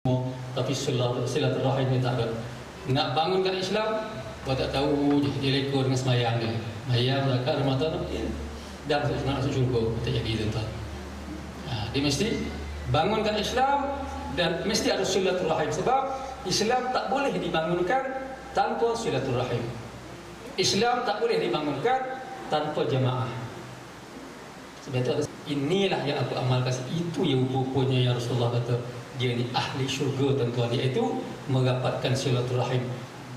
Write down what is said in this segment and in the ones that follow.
tapi silaturahim tak ada. Nak bangunkan Islam, kau tak tahu dia lekor dengan semayang dia. Semayang zakat Ramadan dan nak masuk syurga, tak jadi tuan-tuan. Dia mesti bangunkan Islam dan mesti ada silaturahim, sebab Islam tak boleh dibangunkan tanpa silaturahim. Islam tak boleh dibangunkan tanpa jamaah. Sebab itu inilah yang aku amalkan. Itu yang rupanya yang Rasulullah kata dia ni ahli syurga tuan-tuan, iaitu merapatkan silaturahim.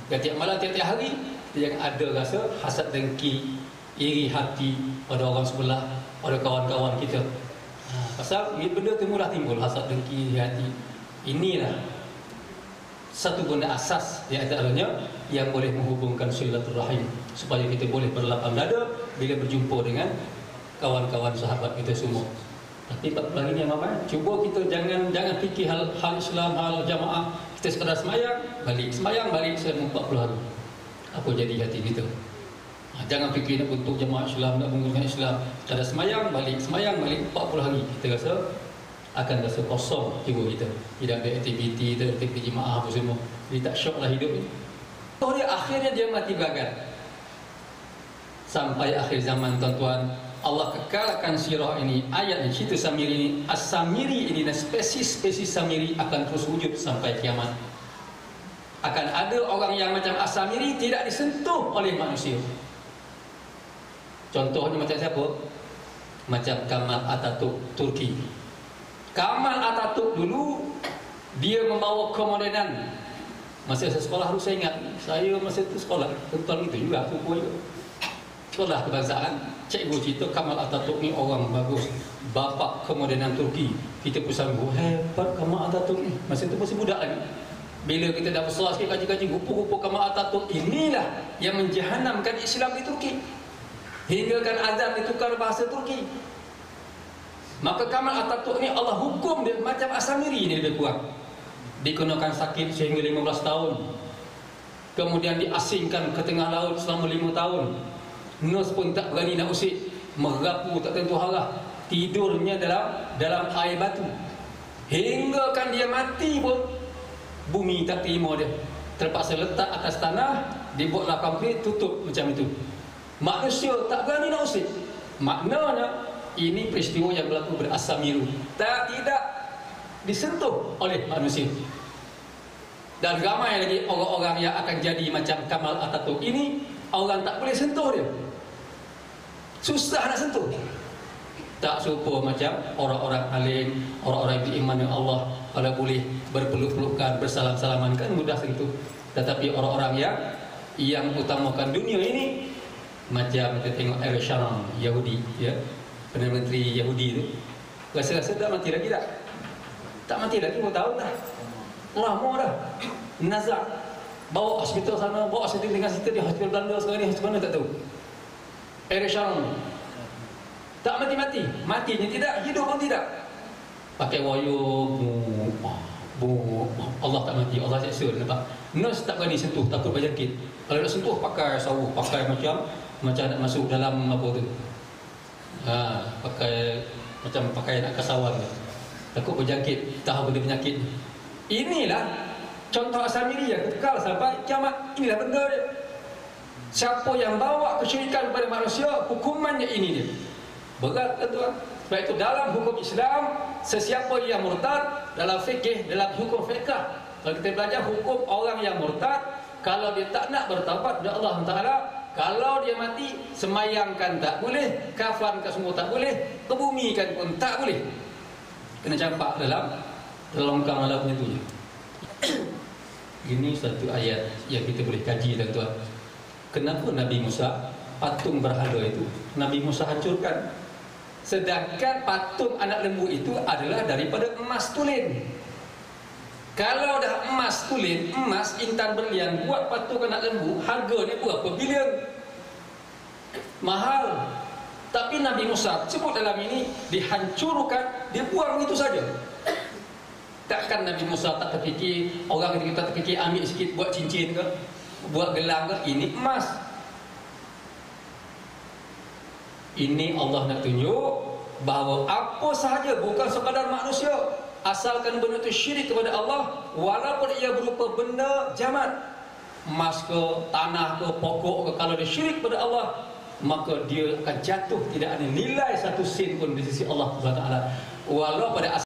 Tiap-tiap malam, tiap-tiap hari dia ada rasa hasad dengki, iri hati pada orang sebelah, pada kawan-kawan kita. Pasal benda tu mula timbul hasad dengki, iri hati. Inilah satu benda asas di antaranya yang boleh menghubungkan silaturahim, supaya kita boleh berlapang dada bila berjumpa dengan kawan-kawan sahabat kita semua. Tapi lagi ni Mama, cuba kita jangan fikir hal Islam, hal jamaah. Kita sekadar semayang balik selama 40 hari. Apa jadi hati kita? Jangan fikir nak bentuk jamaah Islam, nak menggunakan Islam. Sekadar semayang balik 40 hari. Kita akan rasa kosong jiwa kita. Tidak ada aktiviti, tidak ada aktiviti jemaah apa semua. Jadi tak syok lah hidup ni. Akhirnya dia mati beragan. Sampai akhir zaman tuan-tuan, Allah kekalkan sirah ini, ayat ini, cerita Samiri ini. As-Samiri ini dan spesies Samiri akan terus wujud sampai kiamat. Akan ada orang yang macam As-Samiri tidak disentuh oleh manusia. Contohnya macam siapa? Macam Kemal Atatürk, Turki. Kemal Atatürk dulu dia membawa kemodenan. Masa saya sekolah dulu saya ingat, saya masa itu sekolah tentang itu juga, suku juga. Sekolah kebangsaan, cikgu cerita Kemal Atatürk ni orang bagus, bapa kemodenan Turki. Kita pun sanggup, hebat Kemal Atatürk ni. Masa itu masih budak lagi. Bila kita dah besar sikit kaji-kaji, rupa-rupa Kemal Atatürk inilah yang menjahanamkan Islam di Turki. Hinggakan azan ditukar bahasa Turki. Maka Kemal Atatürk ni Allah hukum dia macam As-Samiri ni lebih kurang. Dikenakan sakit sehingga 15 tahun. Kemudian diasingkan ke tengah laut selama 5 tahun. Nurse pun tak berani nak usik, merapu tak tentu arah, tidurnya dalam air batu. Hinggakan dia mati pun bumi tak terima dia. Terpaksa letak atas tanah, dibuatlah konkrit, tutup macam itu. Manusia tak berani nak usik. Maknanya ini peristiwa yang berlaku pada As-Samiru, tidak disentuh oleh manusia. Dan ramai lagi orang-orang yang akan jadi macam Kemal Atatürk ini, orang tak boleh sentuh dia. Susah nak sentuh. Tak serupa macam orang-orang alim, orang-orang yang beriman dengan Allah, kalau boleh berpeluk-pelukan, bersalam-salaman, kan mudah segitu. Tetapi orang-orang yang utamakan dunia ini, macam kita tengok Ariel Sharon, Yahudi, ya, Perdana Menteri Yahudi tu, rasa-rasa tak mati lagi tak? Tak mati lagi, berapa tahun dah? Lama dah. Nazar, bawa hospital sana, bawa hospital dengan situ di hospital Belanda sekarang ni, hospital mana tak tahu. Ariel Sharon tak mati-mati, matinya tidak, hidup pun tidak. Pakai wayung, Allah tak mati, Allah seksa, nampak? Nurse tak berani sentuh, takut berjangkit. Kalau nak sentuh, pakai sawu, pakai macam nak masuk dalam apa tu, pakai macam pakai nak kasawan tu. Takut berjangkit, tahu benda penyakit. Inilah contoh As-Samiri yang kekal sampai kiamat. Inilah benda dia. Siapa yang bawa kesyirikan kepada manusia, hukumannya ini dia. Berat tuan. Sebab itu dalam hukum Islam, sesiapa yang murtad, dalam fikih, dalam hukum fiqh, kalau kita belajar hukum orang yang murtad, kalau dia tak nak bertaubat kepada Allah Ta'ala, kalau dia mati, semayangkan tak boleh, kafankan semua tak boleh, kebumikan pun tak boleh. Kena campak dalam longkang alam itu. Ini satu ayat yang kita boleh kaji tuan-tuan. Kenapa Nabi Musa patung berhala itu Nabi Musa hancurkan, sedangkan patung anak lembu itu adalah daripada emas tulen. Kalau dah emas tulen, emas intan berlian, buat patung anak lembu, harganya berapa bilion, mahal. Tapi Nabi Musa sebut dalam ini dihancurkan, dia buang itu saja. Takkan Nabi Musa tak terfikir, orang kita terfikir ambil sikit buat cincin ke, buat gelang ke? Ini emas. Ini Allah nak tunjuk bahawa apa sahaja, bukan sekadar manusia, asalkan benda itu syirik kepada Allah, walaupun ia berupa benda jamat, emas ke, tanah ke, pokok ke, kalau dia syirik kepada Allah, maka dia akan jatuh, tidak ada nilai satu sen pun di sisi Allah Subhanahu wa taala. Walau pada